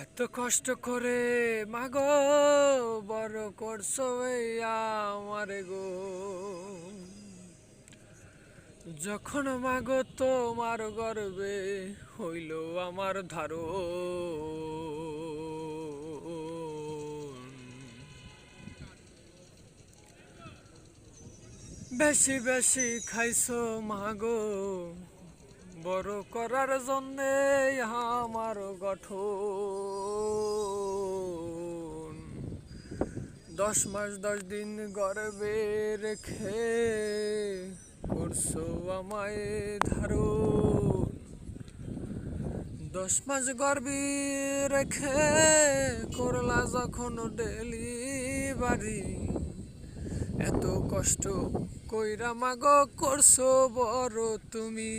এত কষ্ট করে মাগো বড় করছো আমার গো, যখন মাগো তোমার গর্বে হইল আমার বেশি বেশি খাইছো মাগো বড় করার জন্যে আমার গঠন। 10 মাস 10 দিন গর্বে রেখে করছো আমায় ধারণ। 10 মাস গর্বে রেখে করলা যখন ডেলিভারি, এত কষ্ট কইরা মাগো করছো বড় তুমি।